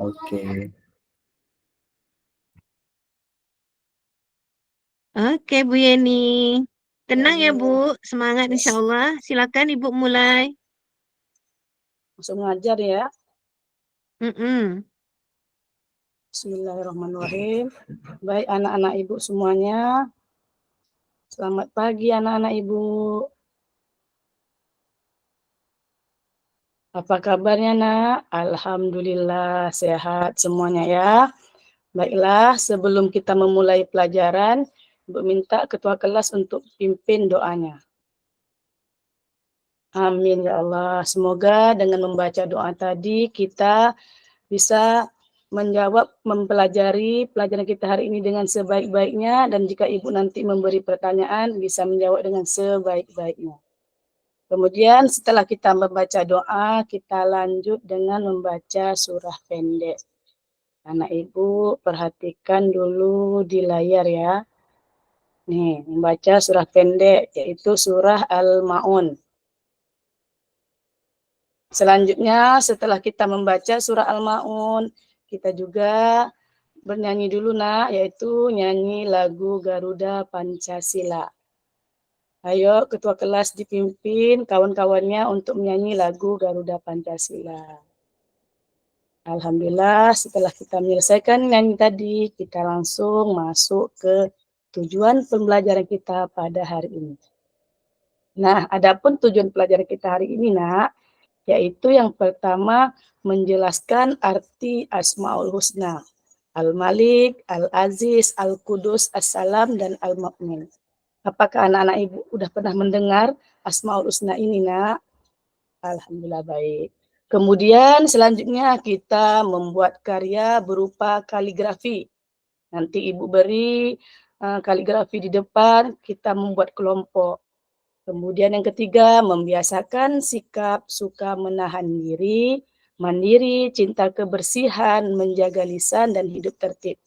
Oke. Oke, Bu Yeni. Ya, Tenang ya, Bu. Bu. Semangat insya Allah. Silakan Ibu mulai. Langsung ngajar ya. Mm-mm. Bismillahirrahmanirrahim. Baik anak-anak Ibu semuanya. Selamat pagi anak-anak Ibu. Apa kabarnya nak? Alhamdulillah sehat semuanya ya. Baiklah, sebelum kita memulai pelajaran, Ibu minta ketua kelas untuk pimpin doanya. Amin ya Allah. Semoga dengan membaca doa tadi kita bisa menjawab, mempelajari pelajaran kita hari ini dengan sebaik-baiknya, dan jika Ibu nanti memberi pertanyaan bisa menjawab dengan sebaik-baiknya. Kemudian setelah kita membaca doa, kita lanjut dengan membaca surah pendek. Anak Ibu perhatikan dulu di layar ya. Nih, membaca surah pendek yaitu surah Al-Ma'un. Selanjutnya setelah kita membaca surah Al-Ma'un, kita juga bernyanyi dulu nak, yaitu nyanyi lagu Garuda Pancasila. Ayo ketua kelas dipimpin kawan-kawannya untuk menyanyi lagu Garuda Pancasila. Alhamdulillah setelah kita menyelesaikan nyanyi tadi, kita langsung masuk ke tujuan pembelajaran kita pada hari ini. Nah, adapun tujuan pelajaran kita hari ini nak, yaitu yang pertama menjelaskan arti Asmaul Husna. Al-Malik, Al-Aziz, Al-Qudus, As-Salam, dan Al-Mu'min. Apakah anak-anak Ibu sudah pernah mendengar Asmaul Husna ini nak? Alhamdulillah baik. Kemudian selanjutnya kita membuat karya berupa kaligrafi. Nanti Ibu beri kaligrafi di depan, kita membuat kelompok. Kemudian yang ketiga, membiasakan sikap suka menahan diri, mandiri, cinta kebersihan, menjaga lisan, dan hidup tertib.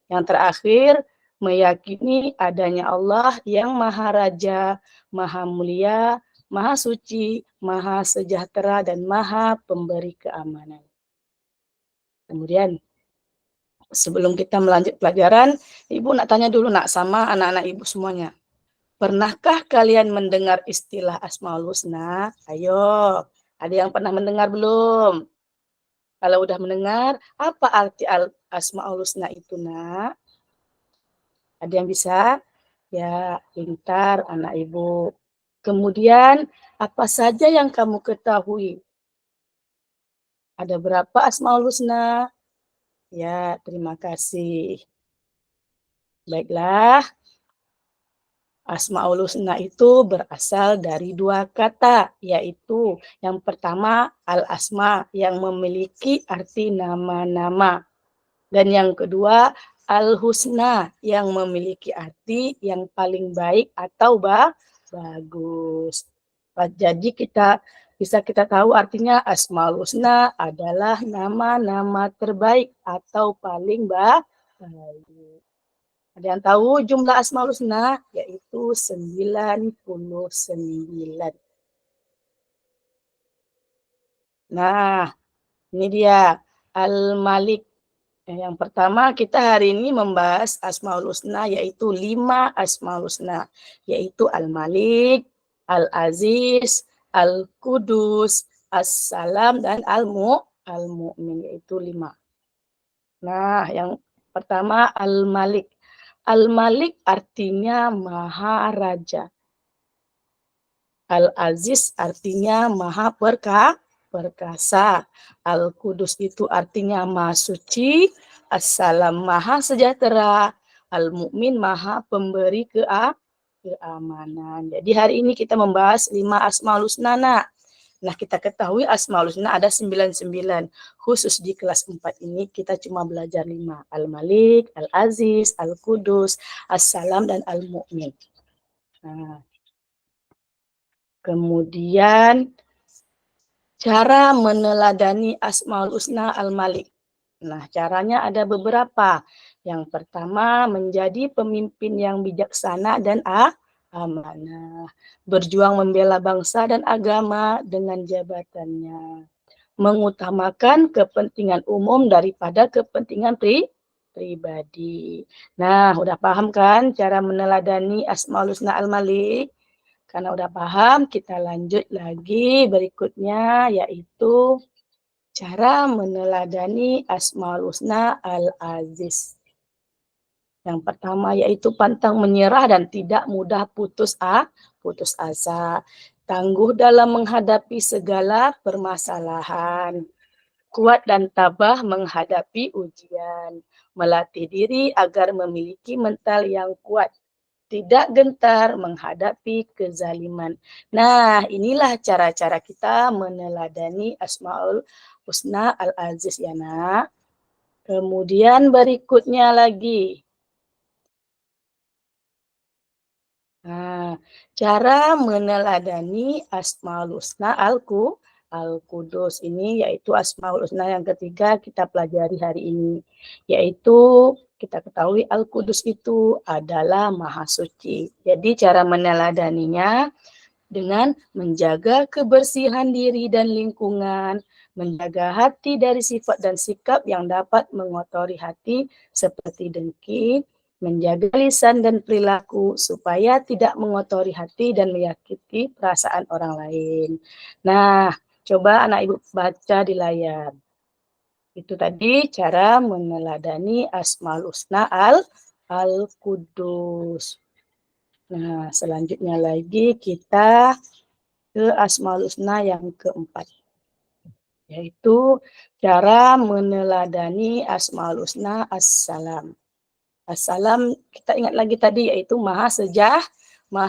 Yang terakhir, meyakini adanya Allah yang Maha Raja, Maha Mulia, Maha Suci, Maha Sejahtera, dan Maha Pemberi Keamanan. Kemudian, sebelum kita melanjut pelajaran, Ibu nak tanya dulu nak sama anak-anak Ibu semuanya. Pernahkah kalian mendengar istilah Asmaul Husna? Ayo, ada yang pernah mendengar belum? Kalau udah mendengar, apa arti Asmaul Husna itu nak? Ada yang bisa? Ya, pintar anak Ibu. Kemudian, apa saja yang kamu ketahui? Ada berapa Asmaul Husna? Ya, terima kasih. Baiklah, Asmaul Husna itu berasal dari dua kata, yaitu yang pertama al-asma yang memiliki arti nama-nama, dan yang kedua al-husna yang memiliki arti yang paling baik atau bagus. Jadi kita tahu artinya Asmaul Husna adalah nama-nama terbaik atau paling baik. Ada yang tahu jumlah Asmaul Husna? Yaitu 99. Nah, ini dia Al-Malik. Yang pertama kita hari ini membahas Asmaul Husna, yaitu 5 Asmaul Husna, yaitu Al-Malik, Al-Aziz, Al-Qudus, As-Salam, dan Al-Mu'min, yaitu 5. Nah, yang pertama Al-Malik. Al-Malik artinya Maha Raja. Al-Aziz artinya Maha Perkasa. Al-Qudus itu artinya Maha Suci. As-Salam Maha Sejahtera. Al-Mu'min Maha Pemberi keamanan. Jadi hari ini kita membahas 5 Asmaul Husna. Nah, kita ketahui Asmaul Husna ada 99. Khusus di kelas 4 ini kita cuma belajar 5. Al-Malik, Al-Aziz, Al-Qudus, As-Salam, dan Al-Mu'min. Nah, kemudian cara meneladani Asmaul Husna Al-Malik. Nah, caranya ada beberapa. Yang pertama, menjadi pemimpin yang bijaksana dan amanah. Berjuang membela bangsa dan agama dengan jabatannya. mengutamakan kepentingan umum daripada kepentingan pribadi. Nah, udah paham kan cara meneladani Asmaul Husna Al-Malik? Karena udah paham, kita lanjut lagi berikutnya, yaitu cara meneladani Asmaul Husna Al-Aziz. Yang pertama yaitu pantang menyerah dan tidak mudah putus asa. Tangguh dalam menghadapi segala permasalahan. Kuat dan tabah menghadapi ujian. Melatih diri agar memiliki mental yang kuat. Tidak gentar menghadapi kezaliman. Nah, inilah cara-cara kita meneladani Asmaul Husna Al-Aziz ya nak. Kemudian berikutnya lagi. Nah, cara meneladani Asmaul Husna Al-Qudus ini yaitu Asmaul Husna yang ketiga kita pelajari hari ini. Yaitu kita ketahui Al-Qudus itu adalah Maha Suci. Jadi cara meneladaninya dengan menjaga kebersihan diri dan lingkungan, menjaga hati dari sifat dan sikap yang dapat mengotori hati seperti dengki, menjaga lisan dan perilaku supaya tidak mengotori hati dan menyakiti perasaan orang lain. Nah, coba anak ibu baca di layar. Itu tadi cara meneladani Asmaul Husna Al-Qudus. Nah, selanjutnya lagi kita ke Asmaul Husna yang keempat, yaitu cara meneladani Asmaul Husna As-Salam. As-Salam kita ingat lagi tadi yaitu Maha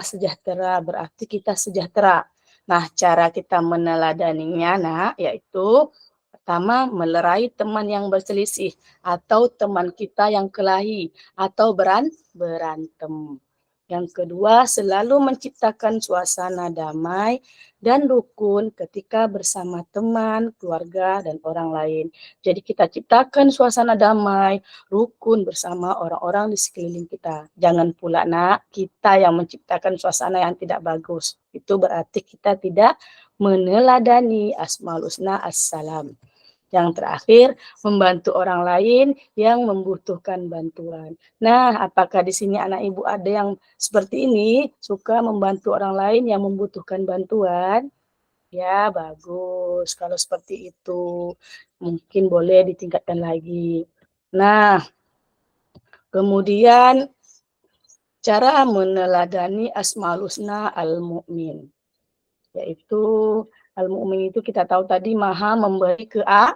Sejahtera, berarti kita sejahtera. Nah, cara kita meneladaninya nak yaitu pertama melerai teman yang berselisih atau teman kita yang kelahi atau berantem. Yang kedua, selalu menciptakan suasana damai dan rukun ketika bersama teman, keluarga, dan orang lain. Jadi kita ciptakan suasana damai, rukun bersama orang-orang di sekeliling kita. Jangan pula nak, kita yang menciptakan suasana yang tidak bagus. Itu berarti kita tidak meneladani Asmaul Husna As-Salam. Yang terakhir, membantu orang lain yang membutuhkan bantuan. Nah, apakah di sini anak ibu ada yang seperti ini, suka membantu orang lain yang membutuhkan bantuan? Ya, bagus. Kalau seperti itu, mungkin boleh ditingkatkan lagi. Nah, kemudian cara meneladani Asmaul Husna Al-Mu'min. Yaitu Al-Mu'min itu kita tahu tadi Maha memberi keamanan.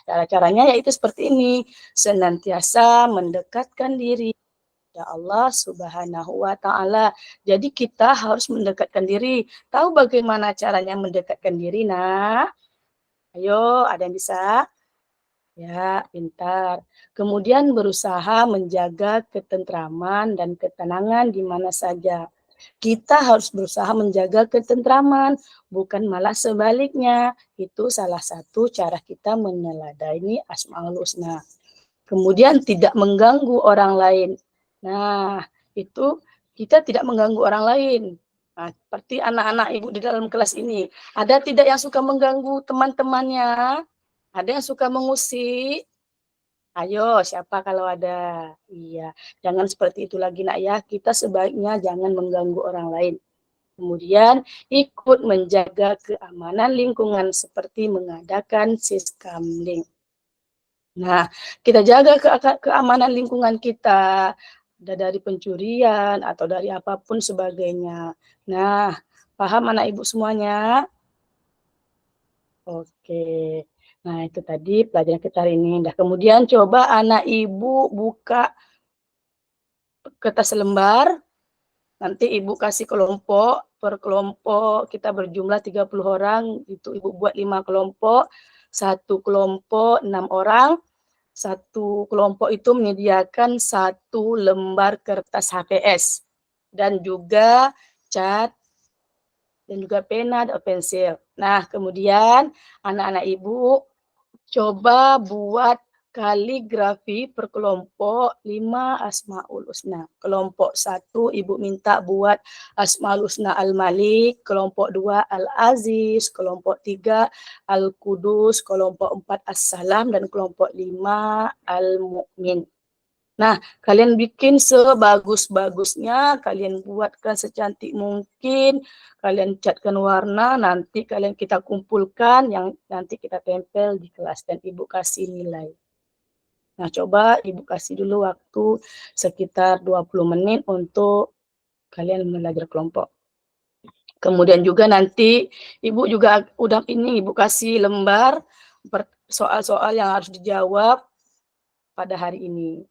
Cara-caranya yaitu seperti ini, senantiasa mendekatkan diri kepada Allah Subhanahu wa taala. Jadi kita harus mendekatkan diri. Tahu bagaimana caranya mendekatkan diri, nah? Ayo, ada yang bisa? Ya, pintar. Kemudian berusaha menjaga ketentraman dan ketenangan di mana saja. Kita harus berusaha menjaga ketentraman, bukan malah sebaliknya. Itu salah satu cara kita meneladani Asmaul Husna. Kemudian tidak mengganggu orang lain. Nah, itu kita tidak mengganggu orang lain. Nah, seperti anak-anak ibu di dalam kelas ini. Ada tidak yang suka mengganggu teman-temannya? Ada yang suka mengusik? Ayo, siapa kalau ada? Iya, jangan seperti itu lagi nak ya. Kita sebaiknya jangan mengganggu orang lain. Kemudian ikut menjaga keamanan lingkungan seperti mengadakan siskamling. Nah, kita jaga keamanan lingkungan kita dari pencurian atau dari apapun sebagainya. Nah, paham anak ibu semuanya? Oke. Nah, itu tadi pelajaran kita hari ini. Nah, kemudian coba anak ibu buka kertas lembar. Nanti ibu kasih kelompok, per kelompok kita berjumlah 30 orang, itu ibu buat 5 kelompok, satu kelompok 6 orang, satu kelompok itu menyediakan 1 lembar kertas HPS, dan juga cat, dan juga pena dan pensil. Nah, kemudian anak-anak ibu coba buat kaligrafi per kelompok 5 Asmaul Husna. Kelompok 1 Ibu minta buat Asmaul Husna Al-Malik, kelompok 2 Al-Aziz, kelompok 3 Al-Qudus, kelompok 4 As-Salam, dan kelompok 5 Al-Mu'min. Nah, kalian bikin sebagus-bagusnya, kalian buatkan secantik mungkin, kalian catkan warna, nanti kalian kita kumpulkan, yang nanti kita tempel di kelas dan Ibu kasih nilai. Nah, coba Ibu kasih dulu waktu sekitar 20 menit untuk kalian belajar kelompok. Kemudian juga nanti Ibu juga udah ini Ibu kasih lembar soal-soal yang harus dijawab pada hari ini.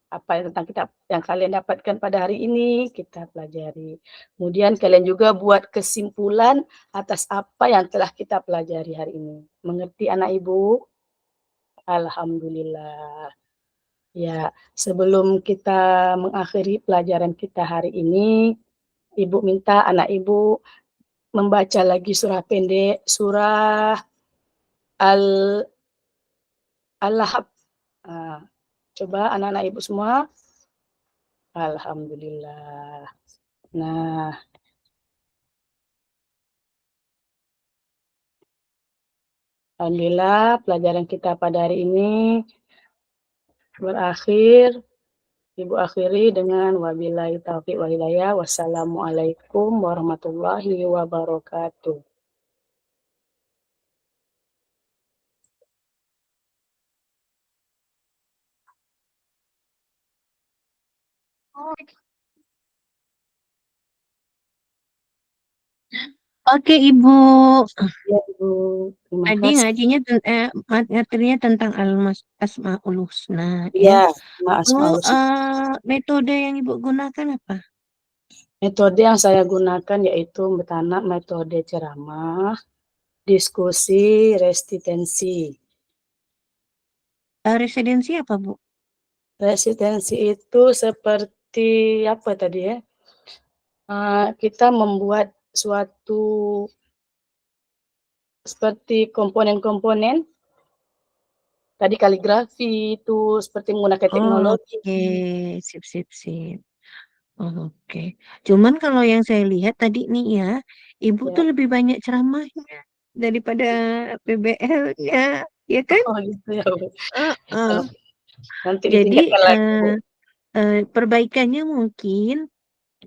Apa yang tentang kita yang kalian dapatkan pada hari ini kita pelajari. Kemudian kalian juga buat kesimpulan atas apa yang telah kita pelajari hari ini. Mengerti anak Ibu? Alhamdulillah. Ya, sebelum kita mengakhiri pelajaran kita hari ini, Ibu minta anak Ibu membaca lagi surah pendek, surah Al-Lahab. Nah, coba anak-anak Ibu semua. Alhamdulillah. Nah, alhamdulillah pelajaran kita pada hari ini berakhir. Ibu akhiri dengan wabillahi taufiq wal hidayah. Wassalamualaikum warahmatullahi wabarakatuh. Oke, Ibu. Ya, Ibu. Terima Tadi kasih. ngajinya materinya tentang Asmaul Husna ya. Ya, Mas Lalu Maus. metode yang Ibu gunakan apa? Metode yang saya gunakan yaitu pertama metode ceramah, diskusi, resistensi. Residensi apa, Bu? Resistensi itu seperti apa tadi ya? Kita membuat suatu seperti komponen-komponen, tadi kaligrafi itu seperti menggunakan teknologi. Oke, sip, sip, sip. Oke. Cuman kalau yang saya lihat tadi nih ya, Ibu tuh Ya. lebih banyak ceramahnya daripada PBL-nya, ya kan? Oh gitu ya, Bu. Heeh. Nanti Jadi ditingkatkan lagi, Bu. perbaikannya mungkin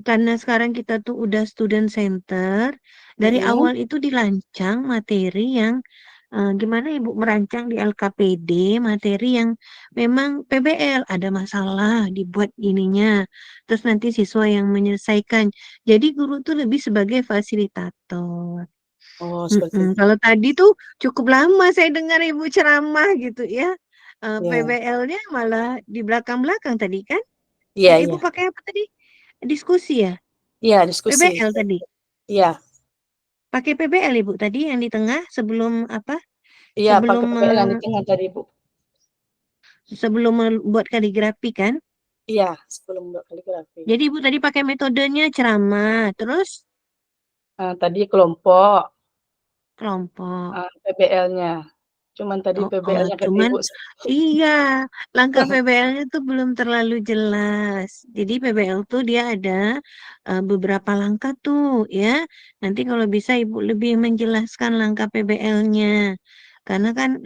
karena sekarang kita tuh udah student center, dari Mm-mm. awal itu dirancang materi yang gimana Ibu merancang di LKPD materi yang memang PBL ada masalah dibuat ininya, terus nanti siswa yang menyelesaikan. Jadi guru tuh lebih sebagai fasilitator. Oh, seperti itu. Kalau tadi tuh cukup lama saya dengar Ibu ceramah gitu ya. Ya. PBL-nya malah di belakang-belakang tadi kan? Iya, Ibu iya. pakai apa tadi? Diskusi ya? Iya, diskusi. PBL tadi. Iya. Pakai PBL Ibu tadi yang di tengah sebelum apa? Iya, Sebelum pakai PPL yang di tengah tadi, Bu. sebelum membuat kaligrafi kan? Iya, sebelum Mbak kaligrafi. Jadi Ibu tadi pakai metodenya ceramah, terus Tadi kelompok, kelompok. PBL-nya. Cuman tadi PBL-nya kata Cuman Ibu. iya, langkah PBL-nya tuh belum terlalu jelas. Jadi PBL tuh dia ada beberapa langkah tuh ya. Nanti kalau bisa Ibu lebih menjelaskan langkah PBL-nya. Karena kan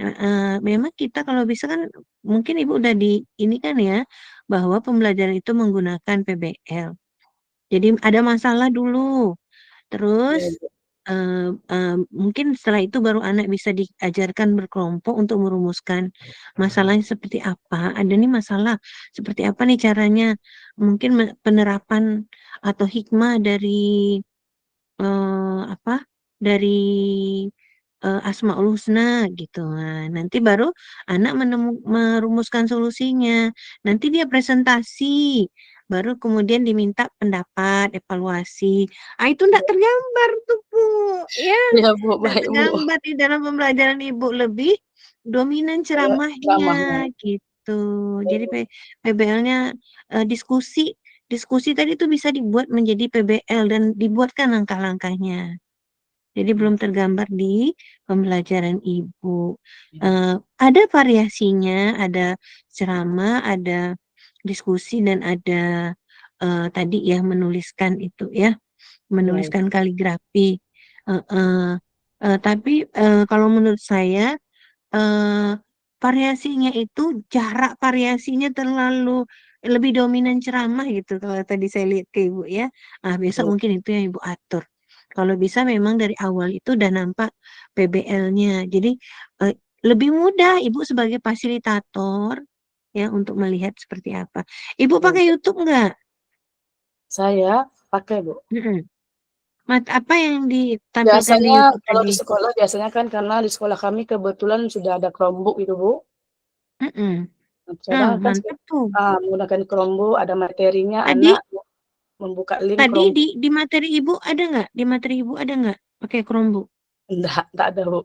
memang kita kalau bisa kan mungkin Ibu udah di ini kan ya bahwa pembelajaran itu menggunakan PBL. Jadi ada masalah dulu. Terus Iya, Bu. mungkin setelah itu baru anak bisa diajarkan berkelompok untuk merumuskan masalahnya seperti apa. Ada nih masalah seperti apa nih caranya. Mungkin penerapan atau hikmah dari apa? Dari Asmaul Husna gitu. Nah, nanti baru anak merumuskan solusinya. Nanti dia presentasi, baru kemudian diminta pendapat, evaluasi. Ah, itu enggak tergambar tuh, Bu. Ya, Iya, Bu. enggak Baik, Bu. tergambar di dalam pembelajaran Ibu lebih dominan Iya, ceramahnya ramahnya. gitu. Baik, Jadi Bu. PBL-nya diskusi. Diskusi tadi itu bisa dibuat menjadi PBL dan dibuatkan langkah-langkahnya. Jadi belum tergambar di pembelajaran Ibu. Ada variasinya, ada ceramah, ada diskusi, dan ada tadi ya menuliskan itu ya, Iya, iya. menuliskan kaligrafi. Eh, eh, tapi kalau menurut saya eh, variasinya itu jarak variasinya terlalu lebih dominan ceramah gitu kalau tadi saya lihat ke ibu ya. Ah besok Betul. mungkin itu yang ibu atur. Kalau bisa memang dari awal itu udah nampak PBL-nya. Jadi eh, lebih mudah ibu sebagai fasilitator ya untuk melihat seperti apa. Ibu Betul. pakai YouTube nggak? Saya pakai, Bu. Mm-mm. Apa yang ditampilkan di Biasanya YouTube kalau tadi? di sekolah biasanya kan karena di sekolah kami kebetulan sudah ada Chromebook itu, Bu. Mm-mm. Nah, Nah, sekarang kan mantap tuh. menggunakan Chromebook, ada materinya, Tadi anak membuka link Tadi Chromebook. di materi ibu ada nggak? Di materi ibu ada nggak pakai Chromebook? Enggak ada, Bu.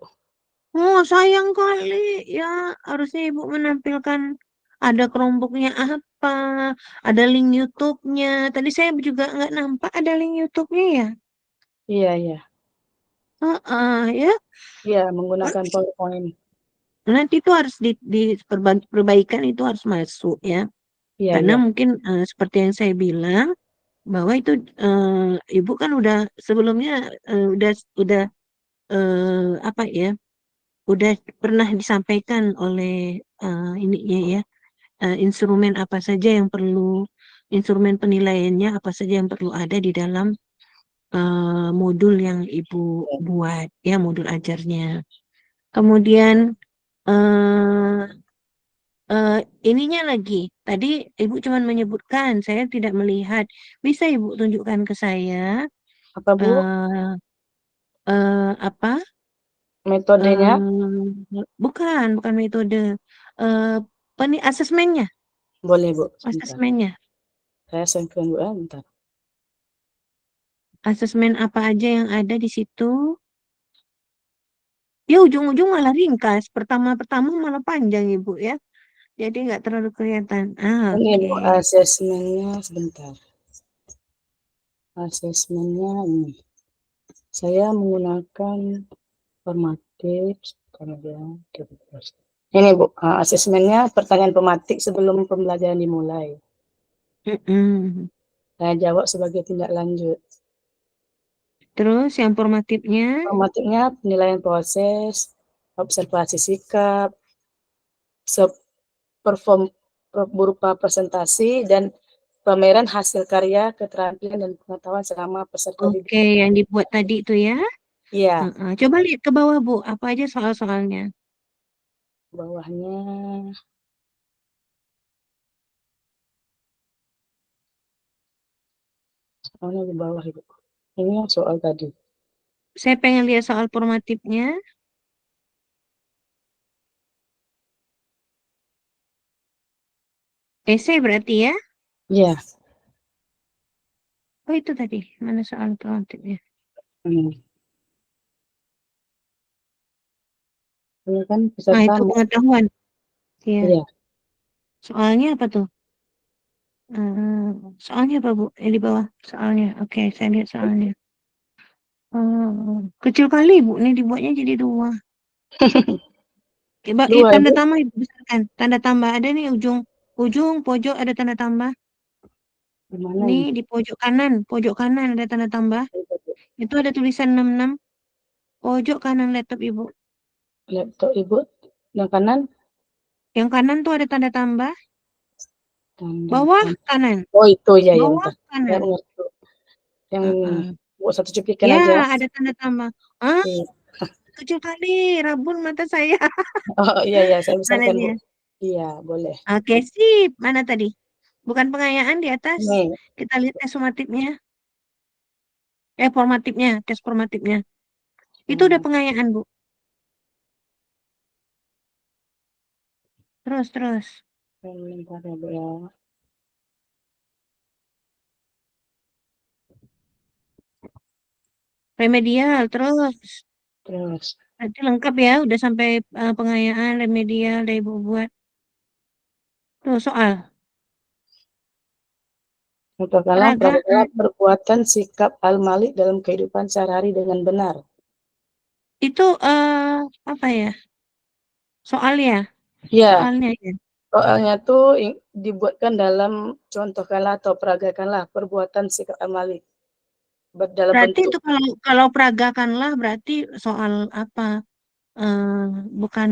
Oh, sayang kali. Ya, harusnya ibu menampilkan ada Chromebooknya apa, ada link YouTube-nya. Tadi saya juga nggak nampak ada link YouTube-nya ya. Iya, iya. Ya. Iya, menggunakan PowerPoint. Nanti itu harus perbaikan itu harus masuk ya. Iya, Karena iya. mungkin seperti yang saya bilang bahwa itu ibu kan udah sebelumnya udah apa ya? Udah pernah disampaikan oleh ini ya instrumen apa saja yang perlu, instrumen penilaiannya apa saja yang perlu ada di dalam modul yang ibu buat ya, modul ajarnya. Kemudian eh eh, ininya lagi tadi ibu cuma menyebutkan, saya tidak melihat. Bisa ibu tunjukkan ke saya Apa, Bu? eh apa Metodenya? bukan metode eh asesmennya. Boleh, Bu. Sebentar. Asesmennya. Saya sengken, Bu. Bentar. Asesmen apa aja yang ada di situ? Ya ujung-ujung malah ringkas. Pertama-pertama malah panjang Ibu ya. Jadi nggak terlalu kelihatan. Ini, Oke. Bu, asesmennya sebentar. Asesmennya ini. Saya menggunakan formatif, kemudian ini, Bu, asesmennya pertanyaan pematik sebelum pembelajaran dimulai. Mm-mm. Saya jawab sebagai tindak lanjut. Terus yang formatifnya, Formatiknya penilaian proses, observasi sikap, perform berupa presentasi dan pameran hasil karya, keterampilan dan pengetahuan selama peserta didik. oke, yang dibuat tadi itu ya. Iya, Heeh. Coba lihat ke bawah Bu, apa aja soal-soalnya. bawahnya, soalnya di bawah Ibu. Ini yang soal tadi. Saya pengen lihat soal formatifnya. Esai berarti ya. Iya, Oh itu tadi, mana soal formatifnya? hmm. Ini kan Ah peserta, itu pengetahuan. Iya. iya, Soalnya apa tuh? Soalnya apa Bu? Di bawah soalnya. Oke, saya lihat soalnya. Kecil kali Bu, nih dibuatnya jadi dua. Coba, dua tanda Ibu, tambah Ibu besarkan. Tanda tambah ada nih ujung pojok ada tanda tambah. gimana Nih ini? di pojok kanan ada tanda tambah. Itu ada tulisan 66. Pojok kanan laptop Ibu. Laptop Ibu, yang kanan, Yang kanan tuh ada tanda tambah. tanda Bawah tambah. kanan. Oh itu ya, ya Bawah bentar. Saya kanan. mengerti. Yang Heeh. buat satu cuplikan Ya, aja. ada tanda tambah. Ah, Iya. kecil kali. Rabun mata saya. Oh iya, iya, saya Mana besarkan, Bu. dia? Iya, boleh. Oke, sip. Mana tadi? Bukan pengayaan di atas. Ini, Kita lihat tes sumatifnya. Formatifnya, tes formatifnya. Itu udah hmm, pengayaan, Bu. Terus. bentar ya, Bu ya. Remedial, terus. Terus, Nanti lengkap ya, udah sampai pengayaan, remedial, dari Ibu buat. Tuh, soal. contohkanlah Peragaan. perbuatan sikap Al-Malik dalam kehidupan sehari-hari dengan benar. Itu apa ya? Soalnya, Ya, soalnya ya. soalnya tuh dibuatkan dalam contohkanlah atau peragakanlah perbuatan sikap amali dalam Berarti bentuk itu kalau peragakanlah berarti soal apa? Eh, bukan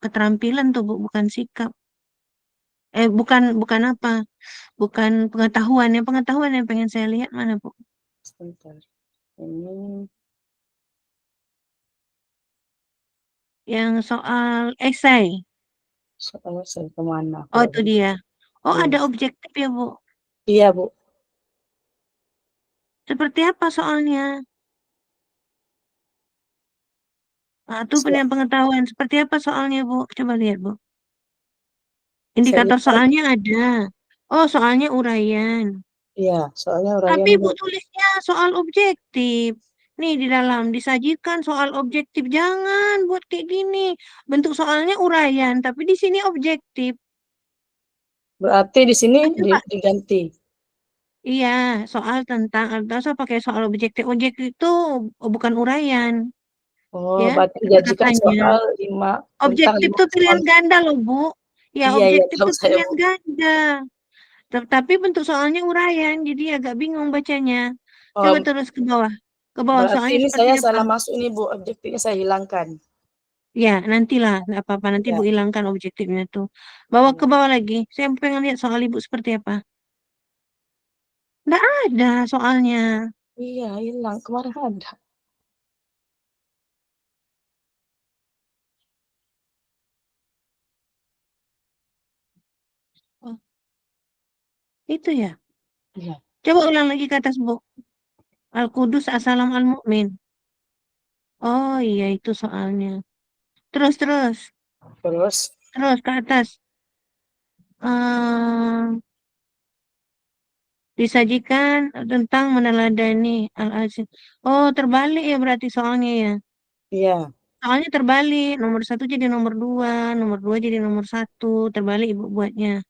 keterampilan tuh, Bu, bukan sikap. Bukan bukan apa? Bukan pengetahuan. Yang pengetahuan yang pengen saya lihat mana, Bu? sebentar. Ini Yang soal esai. soalnya saya kemana Oh, kalau itu begitu? dia. Oh, Iya, ada objektif ya, Bu. iya Bu. Seperti apa soalnya? Nah, itu Saya, pengetahuan. Seperti apa soalnya, Bu? Coba lihat, Bu. saya Indikator lihat, soalnya ada. Oh, soalnya uraian. iya, soalnya uraian Tapi Bu. Ibu tulisnya soal objektif. Nih di dalam disajikan soal objektif. Jangan buat kayak gini. Bentuk soalnya uraian, tapi di sini objektif. Berarti di sini Ah, coba. diganti. Iya, soal tentang atau saya pakai soal objektif. Objektif itu bukan uraian, Oh, ya. berarti dijanjikan Kata-katanya. soal 5 tentang Objektif 5 tuh pilihan soal. ganda loh, Bu. Ya, Iya, iya, objektif tahu tuh saya pilihan Bu. ganda. Tapi bentuk soalnya uraian, jadi agak bingung bacanya. Coba Oh, terus ke bawah. Ke bawah berarti soalnya ini seperti saya apa? salah masuk nih Bu, objektifnya saya hilangkan. Ya, nantilah, nggak apa-apa. Nanti Iya, Ibu hilangkan objektifnya tuh. Bawa ke iya. bawah lagi. Saya pengen lihat soal Ibu seperti apa. Nggak ada soalnya. Iya, hilang. Kemarin ada. Oh, itu ya. Iya. Coba ulang lagi ke atas, Bu. Al-Qudus As-Salam Al-Mu'min. Oh iya, itu soalnya. Terus, terus. Terus Terus ke atas. Disajikan tentang meneladani Al-Aziz. Oh, terbalik ya berarti soalnya ya. iya, Soalnya terbalik, nomor satu jadi nomor dua jadi nomor satu, terbalik ibu buatnya.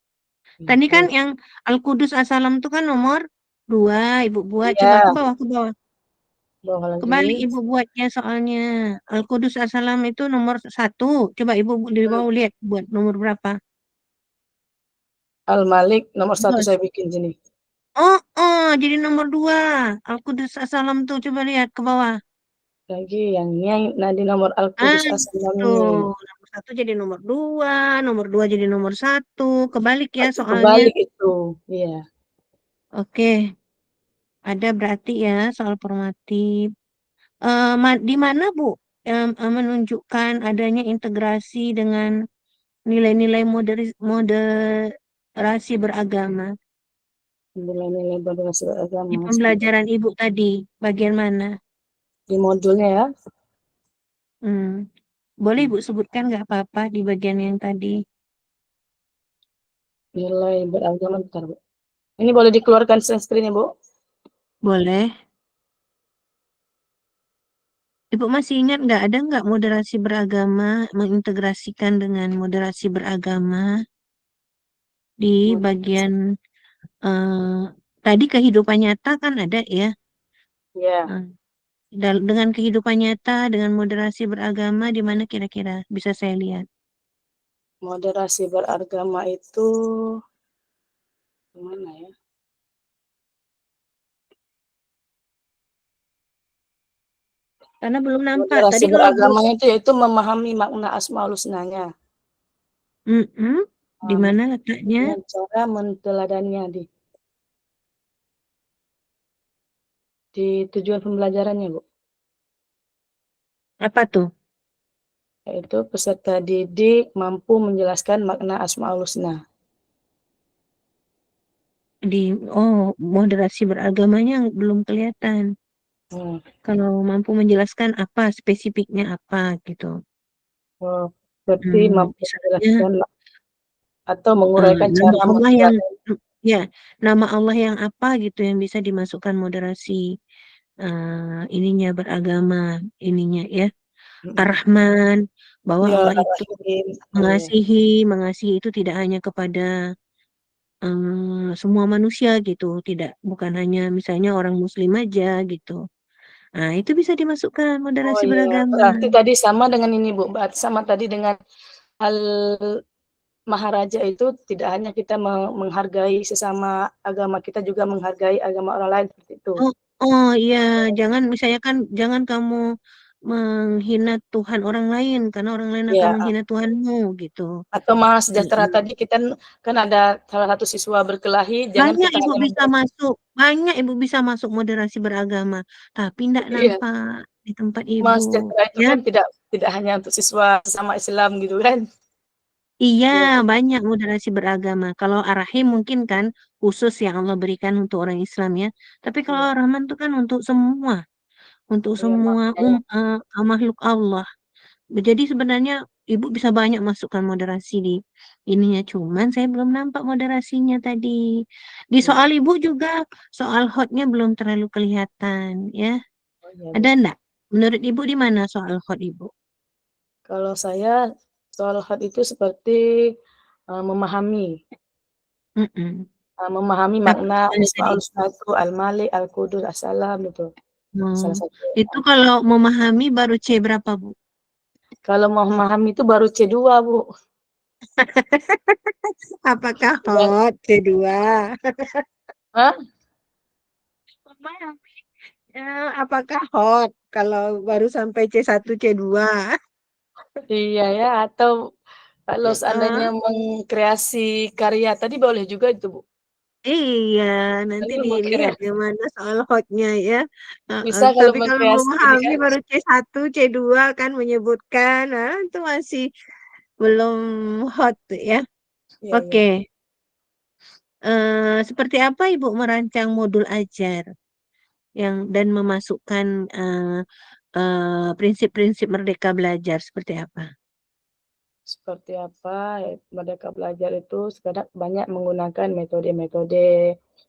Tadi kan oh, yang Al-Qudus As-Salam itu kan nomor dua, ibu buat. Coba iya, ke bawah, bawah lagi. kebalik ibu buatnya soalnya. Al-Qudus As-Salam itu nomor satu. Coba ibu di Hmm. bawah lihat buat nomor berapa. Al-Malik nomor 1 Terus. saya bikin sini. Jadi nomor dua. Al-Qudus As-Salam tuh coba lihat ke bawah. Lagi yang ini yang di nomor Ah, Al-Qudus As-Salam ini. tuh, nomor satu jadi nomor dua jadi nomor satu, kebalik ya Berarti soalnya. kebalik itu. Iya, Oke, ada berarti ya soal formatif. Di mana Bu menunjukkan adanya integrasi dengan nilai-nilai moderasi beragama nilai-nilai berbasis di agama sebentar. pembelajaran Ibu tadi, bagian mana? Di modulnya ya. Hmm. Boleh Ibu sebutkan nggak apa-apa di bagian yang tadi? Nilai beragama bentar, Bu. Ini boleh dikeluarkan screen-nya, Bu? Boleh. Ibu masih ingat nggak ada nggak moderasi beragama mengintegrasikan dengan moderasi beragama di Moderasi. bagian eh, tadi kehidupan nyata kan ada ya. Ya, Nah, dengan kehidupan nyata dengan moderasi beragama di mana kira-kira bisa saya lihat. moderasi beragama itu gimana ya? Karena belum nampak. Moderasi Tadi kalau Bu, beragamanya itu yaitu memahami makna Asmaul Husnanya. mm-mm, di Nah, mana letaknya? dengan cara menteladaninya di tujuan pembelajarannya, Bu. Apa tuh? Yaitu peserta didik mampu menjelaskan makna Asmaul Husna. Di moderasi beragamanya belum kelihatan. Hmm. Kalau mampu menjelaskan apa spesifiknya apa gitu. Oh, berarti mampu Misalnya menjelaskan atau menguraikan nama cara Allah yang menteladani. ya nama Allah yang apa gitu yang bisa dimasukkan moderasi ininya beragama ininya ya Ar-Rahman bahwa Ya, Allah itu Ar-Rahim. Oh ya. mengasihi mengasihi itu tidak hanya kepada semua manusia gitu tidak bukan hanya misalnya orang Muslim aja gitu Nah, itu bisa dimasukkan Oh moderasi iya, beragama. berarti tadi sama dengan ini Bu, berarti sama tadi dengan hal maharaja itu tidak hanya kita menghargai sesama agama, kita juga menghargai agama orang lain seperti itu. Oh, oh iya, jangan misalnya kan jangan kamu menghina Tuhan orang lain karena orang lain akan Iya, menghina Tuhanmu gitu. atau Maha Sejahtera Mm-mm. tadi kita kan ada salah satu siswa berkelahi, jangan Banyak kita ibu hanya bisa masuk, banyak ibu bisa masuk moderasi beragama, tapi tidak iya, nampak di tempat Maha ibu. Sejahtera itu Ya, kan tidak tidak hanya untuk siswa sesama Islam gitu kan. iya, Iya kan? banyak moderasi beragama. Kalau Ar-Rahim mungkin kan khusus yang Allah berikan untuk orang Islam ya. Tapi kalau Iya, Ar-Rahman itu kan untuk iya semua makanya. makhluk Allah. Jadi sebenarnya ibu bisa banyak masukkan moderasi di ininya. Cuman saya belum nampak moderasinya tadi. Di Iya. soal ibu juga soal hotnya belum terlalu kelihatan ya. Oh iya Ada Bu. enggak? Menurut ibu di mana soal hot ibu? Kalau saya soal hal itu seperti memahami. Mm-mm. Memahami Tapi makna gimana tadi? Asmaul Husna itu Al-Malik, Al-Qudus, As-Salam itu Hmm. salah satu. Itu kalau memahami baru C berapa, Bu? Kalau mau memahami itu baru C2, Bu. Apakah Yang hot C2? hah? Memahami. Apakah hot kalau baru sampai C1, C2? Iya ya, atau kalau seandainya Heeh. mengkreasi karya tadi boleh juga itu, Bu. Iya, nanti Tadi dilihat gimana soal hotnya ya. Heeh. bisa kalau Tapi kalau mengkreasi ini memahami kan. baru C1, C2 kan menyebutkan, nah, itu masih belum hot tuh ya. Iya, Oke, iya. seperti apa Ibu merancang modul ajar yang dan memasukkan prinsip-prinsip Merdeka Belajar seperti apa? Seperti apa ya, Merdeka Belajar itu sekarang banyak menggunakan metode-metode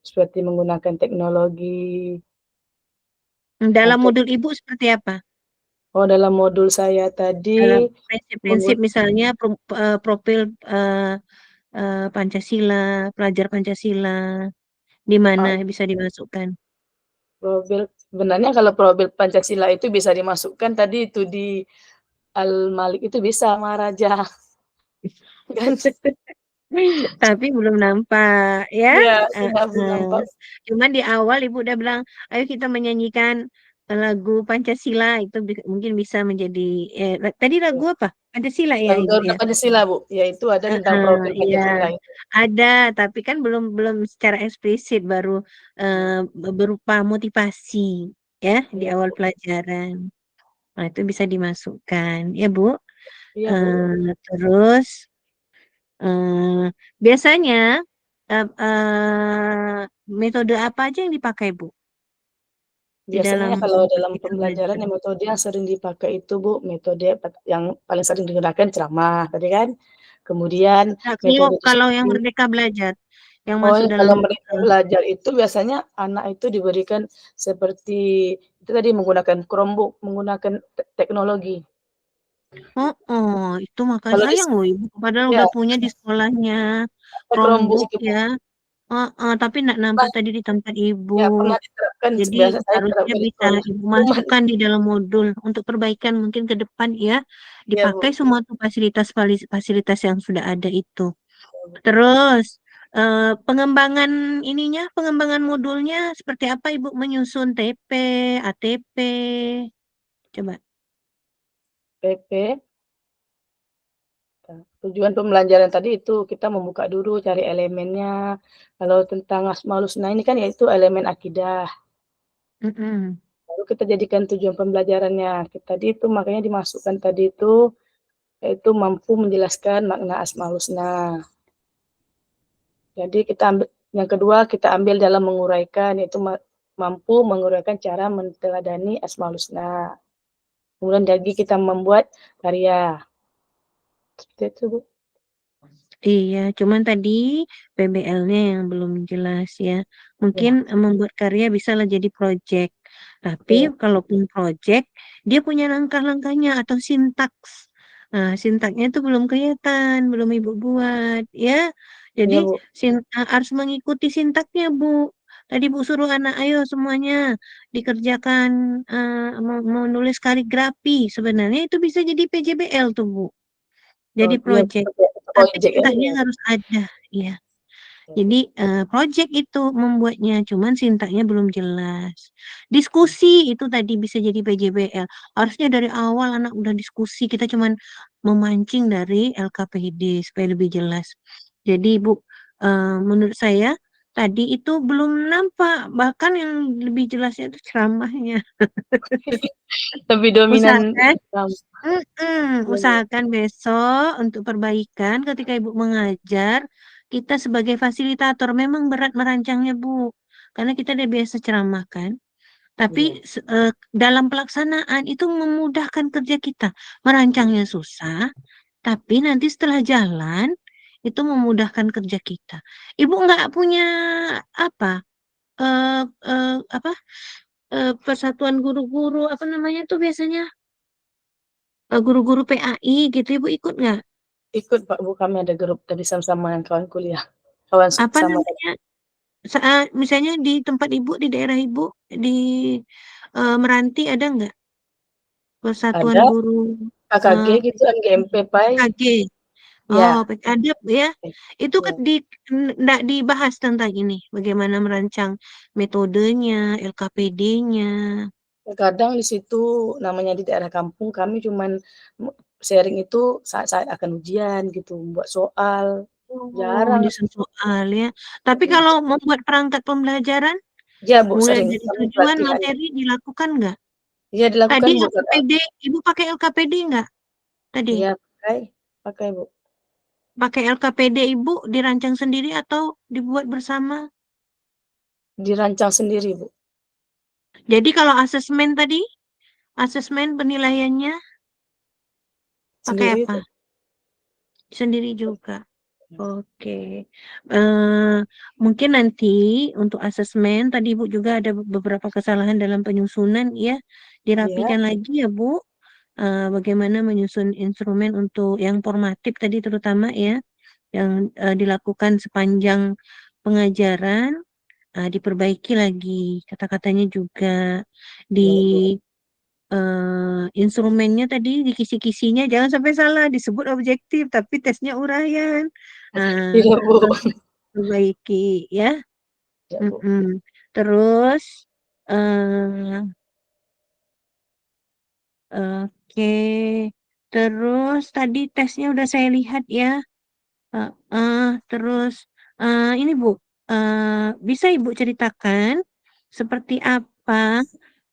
seperti menggunakan teknologi Dalam untuk modul Ibu seperti apa? dalam modul saya tadi Dalam prinsip-prinsip menggun misalnya profil eh, Pancasila, pelajar Pancasila, di mana eee, bisa dimasukkan? profil sebenarnya kalau profil Pancasila itu bisa dimasukkan tadi itu di Al-Malik itu bisa Maharaja kan. Tapi belum nampak ya. Iya, iya belum Heeh. nampak. Cuman di awal Ibu udah bilang, ayo kita menyanyikan lagu Pancasila itu mungkin bisa menjadi tadi lagu Iya, apa? Pancasila ya lagu Ibu Garuda ya. Pancasila, Bu. Ya itu ada tentang Heeh, profil iya. Pancasila itu. Ada, tapi kan belum belum secara eksplisit baru eh, Iya, berupa motivasi ya di iya, awal Bu. pelajaran. Nah, itu bisa dimasukkan ya Bu. Iya, Bu. Terus biasanya metode apa aja yang dipakai Bu di dalam Biasanya kalau dalam kita pembelajaran belajar? yang metode yang sering dipakai itu, Bu, metode yang paling sering digunakan ceramah tadi kan. Kemudian Nah, kalau metode itu kalau yang seperti Merdeka Belajar yang oh masuk ya dalam kalau mereka belajar itu biasanya anak itu diberikan seperti itu tadi menggunakan Chromebook, menggunakan teknologi. oh, oh, itu makanya Kalau di sayang loh Ibu, padahal ya udah punya di sekolahnya ada Chromebook Chromebook itu, Bu. ya. Tapi nggak nampak Pernah tadi di tempat Ibu. ya pernah diterapkan, Jadi biasa saya harusnya terapkan di bisa Ibu rumah. masukkan di dalam modul untuk perbaikan mungkin ke depan ya. Iya, Dipakai Bu. semua tuh fasilitas yang sudah ada itu. Iya, Bu. Terus pengembangan pengembangan modulnya seperti apa Ibu menyusun TP, ATP? Coba. PP. Tujuan pembelajaran tadi itu kita membuka dulu cari elemennya. Kalau tentang Asmaul Husna ini kan yaitu elemen akidah. Mm-mm. Lalu kita jadikan tujuan pembelajarannya. Tadi itu makanya dimasukkan tadi itu yaitu mampu menjelaskan makna Asmaul Husna. Jadi kita ambil yang kedua kita ambil dalam menguraikan yaitu mampu menguraikan cara menteladani Asmaul Husna. Kemudian lagi kita membuat karya. Seperti itu, Bu. Iya, cuman tadi PBL-nya yang belum jelas ya. Mungkin Ya, membuat karya bisalah jadi project. Tapi ya, kalaupun project, dia punya langkah-langkahnya atau sintaks. Nah, sintaknya itu belum kelihatan, belum Ibu buat ya. Jadi ya, Bu. harus mengikuti sintaknya, Bu. Tadi Bu suruh anak, ayo semuanya dikerjakan menulis kaligrafi. Sebenarnya itu bisa jadi PJBL tuh Bu. Oh Jadi iya, project. Tapi project ya, tintanya iya. harus ada, ya. Jadi project itu membuatnya, cuman sintanya belum jelas. Diskusi itu tadi bisa jadi PJBL. Harusnya dari awal anak udah diskusi, kita cuman memancing dari LKPD supaya lebih jelas. Jadi Bu, menurut saya tadi itu belum nampak, bahkan yang lebih jelasnya itu ceramahnya. Lebih dominan Usahakan Islam. Iya, Bu. Usahakan besok untuk perbaikan ketika Ibu mengajar, kita sebagai fasilitator memang berat merancangnya, Bu. Karena kita udah biasa ceramah kan. Tapi Iya. dalam pelaksanaan itu memudahkan kerja kita. Merancangnya susah, tapi nanti setelah jalan itu memudahkan kerja kita. Ibu nggak punya apa? Apa? Persatuan guru-guru apa namanya tuh biasanya? Guru-guru PAI gitu, Ibu ikut nggak? Ikut Pak Bu, kami ada grup tadi sama-sama yang kawan kuliah. Kawan Apa sama namanya? Saat misalnya di tempat ibu, di daerah ibu, di Meranti ada nggak persatuan ada guru KKG eh, gitu, MGMP Pai. PKG? Oh, Ya, ada ya. Itu kan ya. nggak dibahas tentang ini, bagaimana merancang metodenya, LKPD-nya. Kadang di situ namanya di daerah kampung kami cuman sharing itu saat-saat akan ujian gitu, buat soal, Oh, jarang. menyusun soal ya. Tapi Mhm. kalau membuat perangkat pembelajaran, Iya Bu, mulai sering dari kami tujuan pelatihan. materi dilakukan nggak? Iya Tadi dilakukan Bu, kadang. LKPD, ibu pakai LKPD nggak? Tadi Iya pakai Bu. pakai LKPD ibu dirancang sendiri atau dibuat bersama? Dirancang sendiri Bu, Jadi kalau asesmen tadi, asesmen penilaiannya pakai sendiri apa? itu. Sendiri juga. Oke. Eh, Mungkin nanti untuk asesmen tadi Bu juga ada beberapa kesalahan dalam penyusunan ya. Iya, Dirapikan lagi ya Bu. Bagaimana menyusun instrumen untuk yang formatif tadi terutama ya, yang dilakukan sepanjang pengajaran, diperbaiki lagi kata-katanya juga di iya Bu. instrumennya tadi di kisi-kisinya jangan sampai salah disebut objektif tapi tesnya uraian. Nah, Iya Bu. perbaiki ya. Iya Bu. Mm-mm. Terus eh oke. Terus tadi tesnya udah saya lihat ya. Terus ini Bu, bisa Ibu ceritakan seperti apa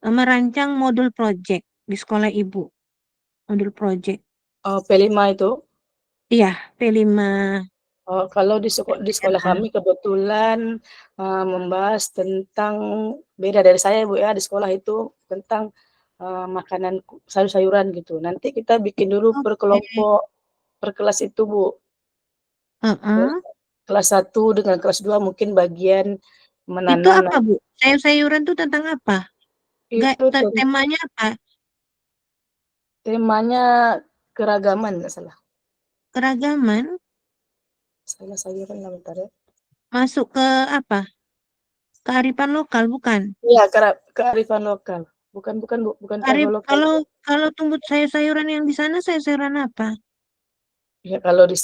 merancang modul project di sekolah Ibu? Modul project. Oh, P5 itu. Iya, P5. Oh, kalau di sekolah Daerah. kami kebetulan, membahas tentang beda dari saya, Bu, ya, di sekolah itu tentang, makanan sayur-sayuran gitu. Nanti kita bikin dulu per Oke. kelompok, per kelas itu, Bu. Kelas Heeh. kelas 1 dengan kelas 2 mungkin bagian Itu menanam. apa Bu? Sayur-sayuran itu tentang apa? Gak, Itu temanya apa? temanya keragaman nggak salah. Keragaman Salah sayuran lah bentar ya. masuk ke apa? Kearifan lokal bukan? Iya, kearifan lokal. Bukan bukan, Bu, bukan Arif, kearifan lokal. kalau kalau tumbuh sayur-sayuran yang di sana sayur-sayuran apa? Ya kalau di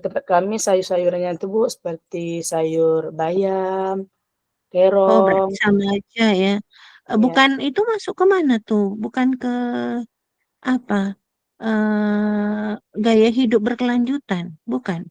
tempat kami sayur-sayurannya itu Bu, seperti sayur bayam, Oh, berarti terong, sama aja ya. ya. Bukan itu masuk ke mana tuh? Bukan ke apa? Gaya hidup berkelanjutan, bukan?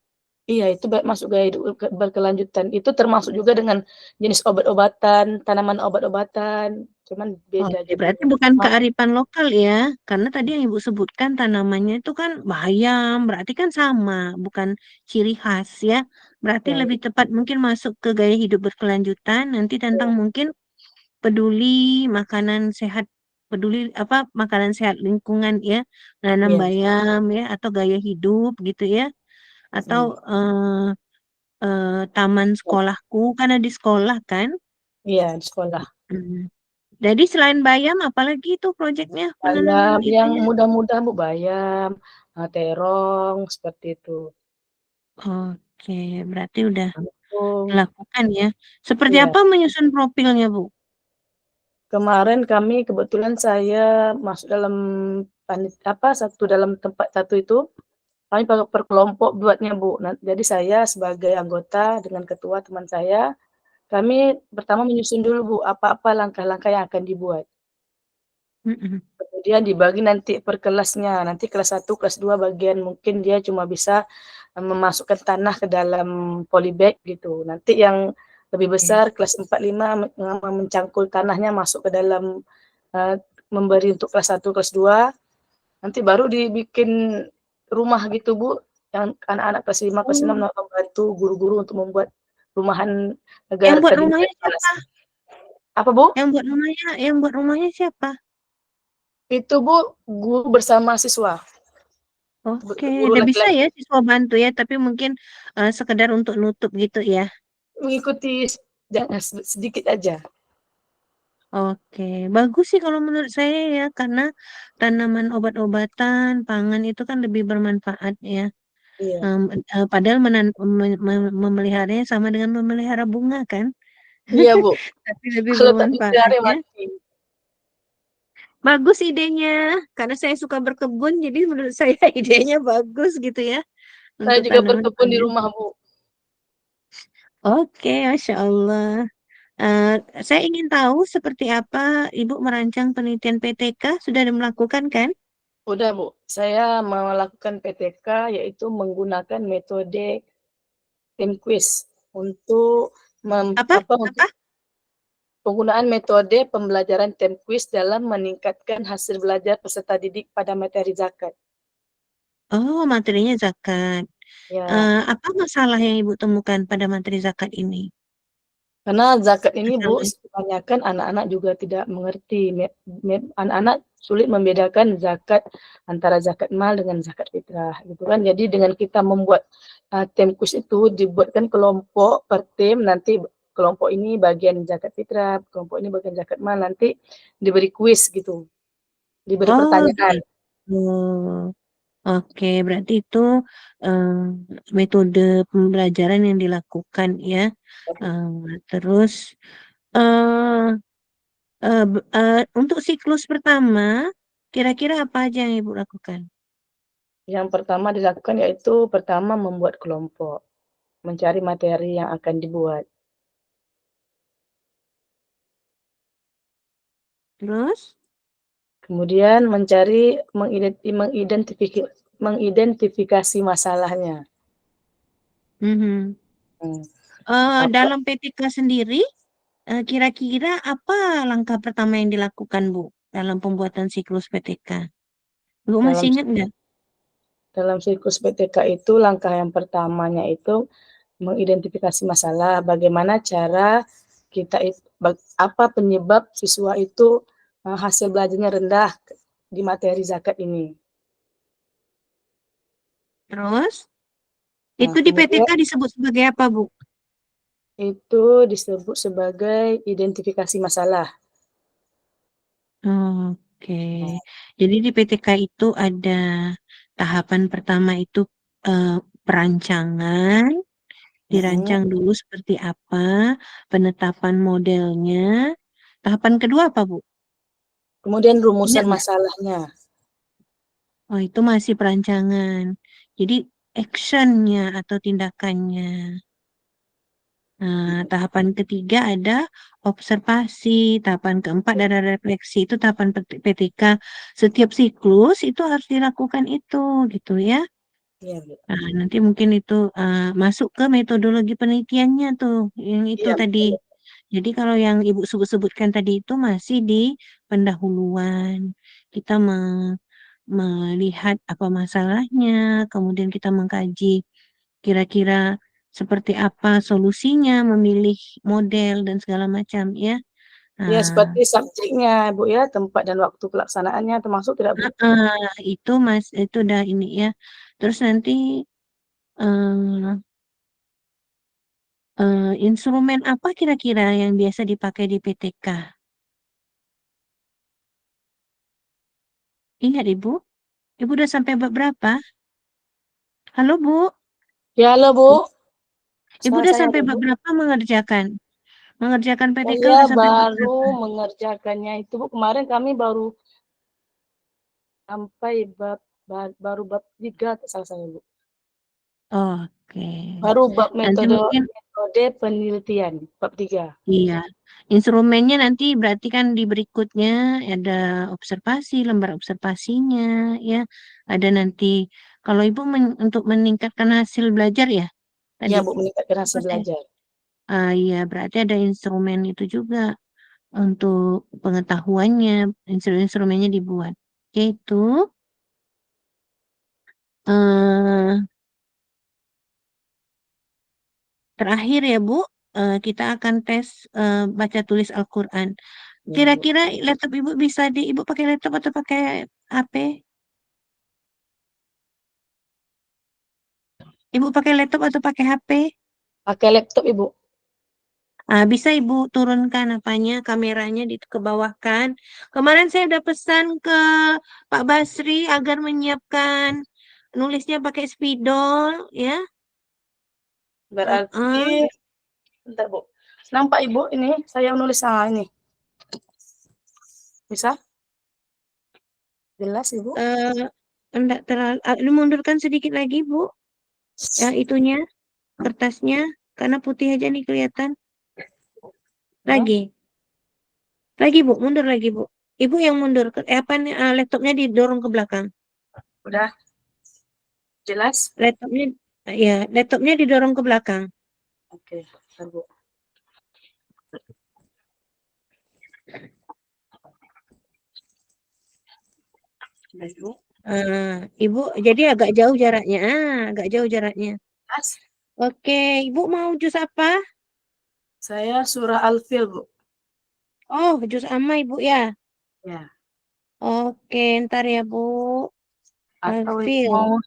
Iya itu masuk gaya hidup berkelanjutan. Itu termasuk juga dengan jenis obat-obatan, tanaman obat-obatan, cuman beda Oke, berarti judulnya. bukan kearifan lokal ya, karena tadi yang Ibu sebutkan tanamannya itu kan bayam, berarti kan sama, bukan ciri khas ya. Berarti Ya, lebih tepat mungkin masuk ke gaya hidup berkelanjutan, nanti tentang ya, mungkin peduli makanan sehat, peduli apa makanan sehat lingkungan ya, nanam iya, bayam ya, atau gaya hidup gitu ya, atau mhm, taman sekolahku, karena di sekolah kan. iya di sekolah. Hmm. Jadi selain bayam, apalagi itu proyeknya penanaman Bayam yang itunya. mudah-mudah Bu, bayam, terong, seperti itu. Oke, berarti udah. Oh, dilakukan ya. Seperti iya. apa menyusun profilnya, Bu? Kemarin kami kebetulan saya masuk dalam satu dalam tempat satu itu, kami per kelompok buatnya, Bu. Jadi saya sebagai anggota dengan ketua teman saya, kami pertama menyusun dulu, Bu, apa-apa langkah-langkah yang akan dibuat. Mhm. Kemudian dibagi nanti per kelasnya, nanti kelas 1, kelas 2 bagian mungkin dia cuma bisa, memasukkan tanah ke dalam polybag gitu. Nanti yang lebih Oke. besar kelas 4, 5 mencangkul tanahnya masuk ke dalam, eee, memberi untuk kelas 1, kelas 2, nanti baru dibikin rumah gitu, Bu, yang anak-anak kelas 5, kelas 6 Oh, membantu guru-guru untuk membuat rumahan yang agar buat tadinya rumahnya kelas siapa? apa, Bu? Yang buat rumahnya siapa? Itu, Bu, guru bersama siswa, Oke, guru udah bisa laki-laki. ya siswa bantu ya, tapi mungkin sekedar untuk nutup gitu ya. Mengikuti jangan sedikit aja. Oke, bagus sih kalau menurut saya ya, karena tanaman obat-obatan, pangan itu kan lebih bermanfaat ya. Iya. Padahal memeliharanya sama dengan memelihara bunga kan, Iya, Bu. tapi lebih Kalau tak bermanfaat dipelihara ya. mati. Bagus idenya, karena saya suka berkebun, jadi menurut saya idenya bagus gitu ya Saya untuk juga tanaman berkebun di pangan. rumah, Bu. Oke, Masya Allah. Eh, saya ingin tahu seperti apa Ibu merancang penelitian PTK, sudah ada melakukan kan? Udah, Bu. Saya melakukan PTK yaitu menggunakan metode tim quiz untuk Apa? untuk Apa? penggunaan metode pembelajaran tim quiz dalam meningkatkan hasil belajar peserta didik pada materi zakat. Oh, materinya zakat. Ya, Apa masalah yang Ibu temukan pada materi zakat ini? karena zakat ini, Bu, Masalah. kebanyakan anak-anak juga tidak mengerti. Anak-anak sulit membedakan zakat antara zakat mal dengan zakat fitrah, gitu kan. Jadi dengan kita membuat tim khusus itu dibuatkan kelompok per tim, nanti kelompok ini bagian zakat fitrah, kelompok ini bagian zakat mal, nanti diberi kuis gitu, diberi Oh, pertanyaan. gitu. Oke, berarti itu eh, metode pembelajaran yang dilakukan ya. Eh, terus eh untuk siklus pertama, kira-kira apa aja yang Ibu lakukan? Yang pertama dilakukan yaitu pertama membuat kelompok, mencari materi yang akan dibuat. Terus, Kemudian mencari mengidentifikasi masalahnya. mhm. Hmm. Apa Dalam PTK sendiri, kira-kira apa langkah pertama yang dilakukan, Bu, dalam pembuatan siklus PTK? Ibu masih dalam ingat nggak? dalam siklus PTK itu langkah yang pertamanya itu mengidentifikasi masalah, bagaimana cara kita apa penyebab siswa itu hasil belajarnya rendah di materi zakat ini. Terus, Nah, itu di PTK kemudian disebut sebagai apa, Bu? itu disebut sebagai identifikasi masalah. Oke, Nah, jadi di PTK itu ada tahapan pertama itu eh, perancangan, mm-mm. dirancang dulu seperti apa, penetapan modelnya. Tahapan kedua apa, Bu? Kemudian Ingat rumusan nggak? masalahnya. Oh, itu masih perancangan. Jadi actionnya atau tindakannya. Nah, tahapan ketiga ada observasi, tahapan keempat ada refleksi. Itu tahapan PTK. Setiap siklus itu harus dilakukan itu, gitu ya. Iya, Bu. Nah, nanti mungkin itu masuk ke metodologi penelitiannya tuh, yang itu Iya, tadi. betul. Jadi kalau yang Ibu sebut-sebutkan tadi itu masih di pendahuluan. Kita melihat apa masalahnya, kemudian kita mengkaji kira-kira seperti apa solusinya, memilih model dan segala macam ya. Ya, Nah, seperti subjeknya, Bu, ya, tempat dan waktu pelaksanaannya termasuk tidak, Bu? itu Mas itu udah ini ya. Terus nanti eh, instrumen apa kira-kira yang biasa dipakai di PTK? Ingat Ibu? Ibu udah sampai bab berapa? Halo Bu? Ya, halo, Bu, Bu. Ibu Suara udah saya sampai ada, bab Bu. berapa mengerjakan PTK Saya udah sampai bab baru berapa? mengerjakannya itu, Bu. Kemarin kami baru sampai baru bab 3 salah saya, Bu. Oke. Baru bab Nanti mungkin metode penelitian, bab 3. iya. Instrumennya nanti berarti kan di berikutnya ada observasi, lembar observasinya ya. Ada nanti kalau Ibu untuk meningkatkan hasil belajar ya Iya, tadi. Bu, meningkatkan hasil Apa saya? belajar. Iya, berarti ada instrumen itu juga untuk pengetahuannya, instrumennya dibuat. Yaitu eh terakhir ya Bu, kita akan tes baca tulis Al-Quran. Ya, Bu. Kira-kira laptop Ibu bisa Ibu pakai laptop atau pakai HP? Ibu pakai laptop atau pakai HP? Pakai laptop, Ibu. Bisa Ibu turunkan apanya, kameranya ke bawah kan. Kemarin saya udah pesan ke Pak Basri agar menyiapkan nulisnya pakai spidol ya. Berarti, Heeh. bentar, Bu. Nampak, Ibu, ini saya nulis ini. Bisa? Jelas, Ibu? Enggak terlalu, mundurkan sedikit lagi Bu, ya itunya, kertasnya, karena putih aja nih kelihatan. Ya, Lagi Bu, mundur lagi Bu. Ibu yang mundur, apa nih, laptopnya didorong ke belakang. udah jelas? Laptopnya, ya, laptopnya didorong ke belakang. Oke, bentar, Bu. Udah, Ibu. Ibu, jadi agak jauh jaraknya. Agak jauh jaraknya. Jelas? Oke, Ibu mau jus apa? Saya surah Al-Fil, Bu. Oh, jus ama Ibu ya. Ya. Oke, ntar ya Bu. Atau Ibu Alfil. mau,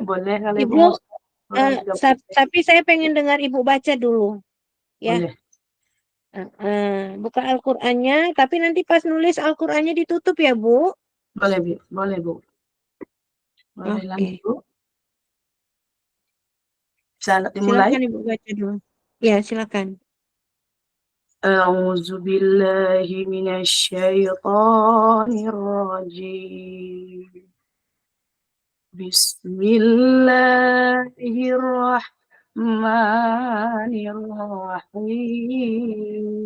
boleh kalau Ibu Ibu, mau surah 30. tapi saya pengen dengar Ibu baca dulu. Ya, Boleh. buka Al-Qur'annya, tapi nanti pas nulis Al-Qur'annya ditutup ya Bu. Boleh, Bu. Boleh, Bu. Boleh lanjut, Oke, Bu. Bisa dimulai. silakan Ibu baca dulu. Ya, silakan. أعوذ بالله من الشيطان الرجيم بسم الله الرحمن الرحيم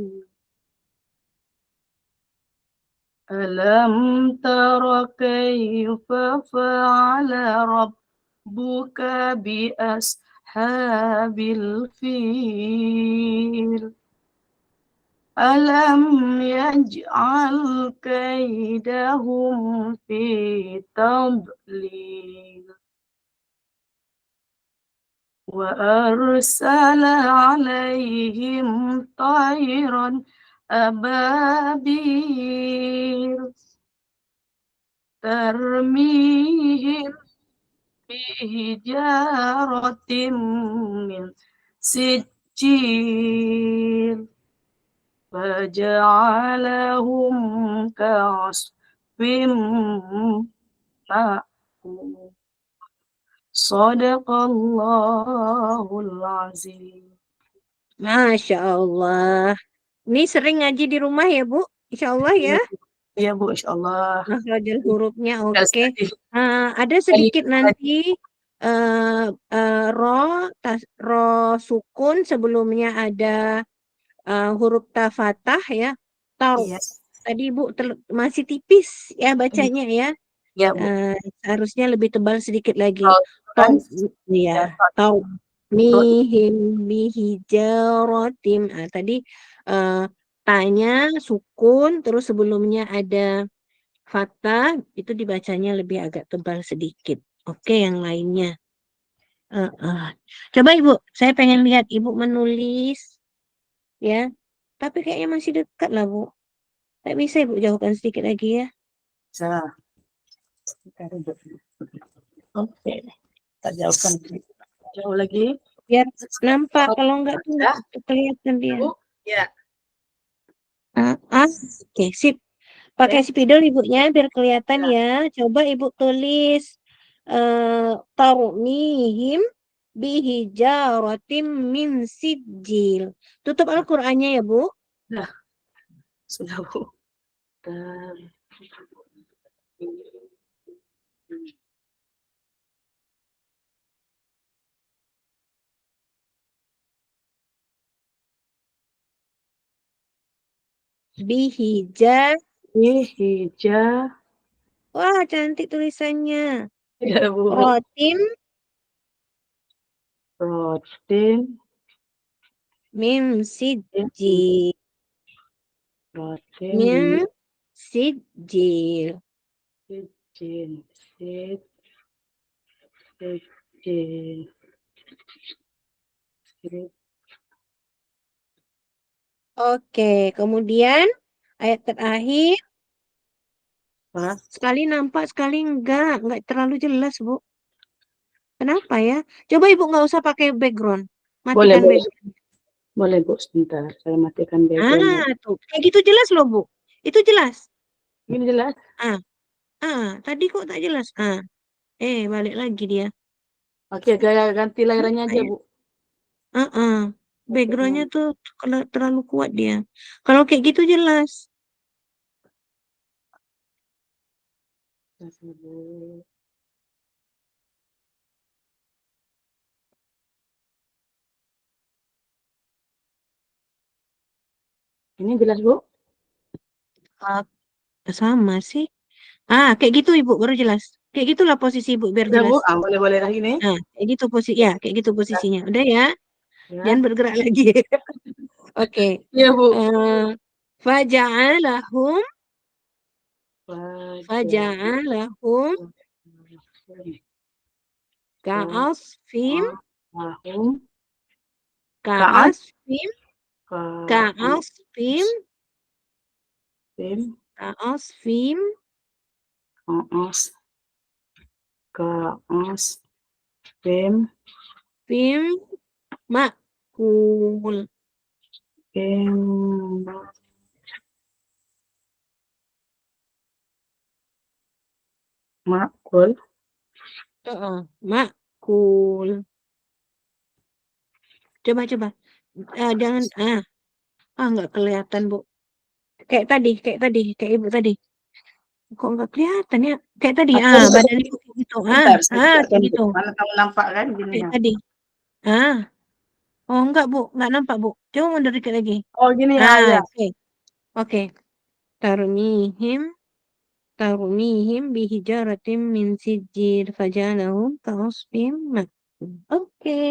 ألم تر كيف فعل ربك بأصحاب الفيل ألم يجعل كيدهم في تضليل وأرسل عليهم طيرا أبابيل ترميهم بحجارة من سجيل فجعلهم كعصف مأكول صدق الله العظيم. Masya Allah. Ini sering ngaji di rumah ya Bu? Insya Allah ya. Iya, Bu. Iya, Bu, insyaallah. Makhrajul hurufnya Sekali oke. sekali. Ada sedikit nanti eh ro, ro sukun sebelumnya ada huruf ta fathah ya. Tau. Iya, Tadi Ibu masih tipis ya bacanya ya. iya, Bu. Eh, Seharusnya lebih tebal sedikit lagi. Kalau kan Tau, ya. ya, Tau. Rod, Mihim bihijarotim. Tadi eh, tanya sukun, terus sebelumnya ada fathah, itu dibacanya lebih agak tebal sedikit. Oke, yang lainnya. Eh, eh. Coba Ibu, saya pengen lihat Ibu menulis ya. Tapi kayaknya masih dekat lah Bu. Tak bisa Ibu jauhkan sedikit lagi ya. bisa. Oke, kita jauhkan jauh lagi. Biar nampak, Kalau kalau enggak tuh ya, enggak kelihatan dia. Bu. Ya, Oke, sip. Pakai oke. spidol ibunya biar kelihatan Ya, ya. Coba ibu tulis tarmihim bihijaratim min sijil. Tutup Al-Qur'annya ya, Bu. Nah, sudah Bu. Dan Bihija. hijau. Wah, cantik tulisannya. Ya Bu. Rotim Rotin. mim sijil. Rotin. Mim sijil. Sijil. Sijil. Oke, kemudian ayat terakhir. Pak. Sekali nampak, sekali enggak terlalu jelas, Bu. Kenapa ya? Coba Ibu nggak usah pakai background. Boleh, Matikan boleh. background. Boleh Bu, sebentar. Saya matikan background Bu. Tuh. Kayak gitu jelas loh, Bu. Itu jelas. Ini jelas? Ah, tadi kok tak jelas. Balik lagi dia. Oke, gaya ganti layarnya aja Bu. Backgroundnya tuh terlalu kuat dia. Kalau kayak gitu jelas. Ini jelas Bu? Sama sih. Kayak gitu Ibu baru jelas. Kayak gitulah posisi Ibu biar Udah Bu? jelas. Boleh-boleh lagi nih. Kayak gitu posisi ya, kayak gitu posisinya. Udah ya, jangan Ya. bergerak lagi. Oke. Iya Bu. Faja'alahum Wajah. faja'alahum ka'asfim Tahun. Kaat. ka'asfim ka'asfim Tim. ka'asfim Kaos. Kaos. Tim. fim makul. Tim. Makul. Makul. Coba. Jangan nggak kelihatan, Bu. Kayak tadi, kayak Ibu tadi. Kok nggak kelihatan ya? Kayak tadi, badan Ibu kayak gitu. Bentar, saya Kayak bukakan, Bu. gitu. Mana kamu nampak kan gini Kayak ya? tadi. Oh enggak, Bu. Nggak nampak, Bu. Coba mundur dikit lagi. Oh gini ya, ya. Oke. Oke. Tarmihim bihijaratim min sijil fajalahum ka'usfim makul. Oke.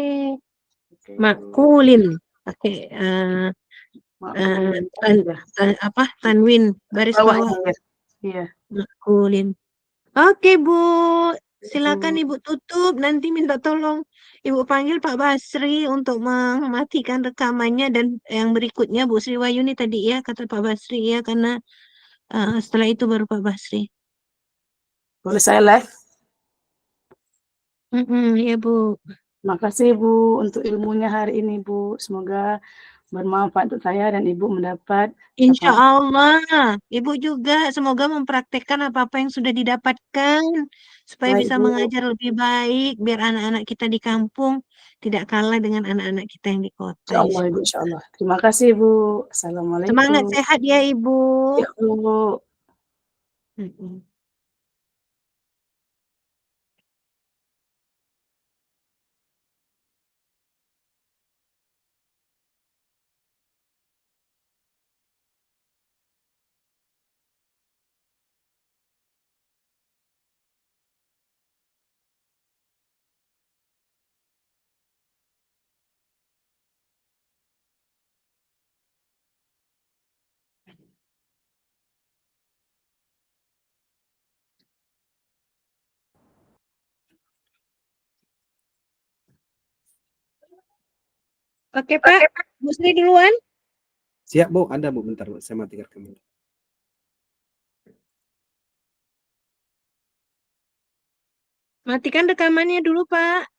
Makulin. Pakai Makulin. Ya. tanwin baris bawah. Bawahnya ya. Iya. Makulin. Oke, Bu. Silakan Bu. Ibu tutup. Nanti minta tolong Ibu panggil Pak Basri untuk mematikan rekamannya dan yang berikutnya Bu Sri Wahyuni tadi ya kata Pak Basri ya karena setelah itu baru Pak Basri. Boleh saya live? Ya Bu. Makasih Bu untuk ilmunya hari ini Bu. Semoga bermanfaat untuk saya dan Ibu mendapat Insya Allah, Ibu juga semoga mempraktekkan apa-apa yang sudah didapatkan supaya baik bisa Bu. mengajar lebih baik biar anak-anak kita di kampung tidak kalah dengan anak-anak kita yang di kota. Insya Allah Ibu, insya Allah. Terima kasih Bu. Semangat Assalamualaikum. sehat ya Ibu. Ya Bu. Mm-mm. Oke Pak, Bu Sri duluan. Siap Bu, ada Bu, bentar Bu, saya matikan kamera. Matikan rekamannya dulu Pak.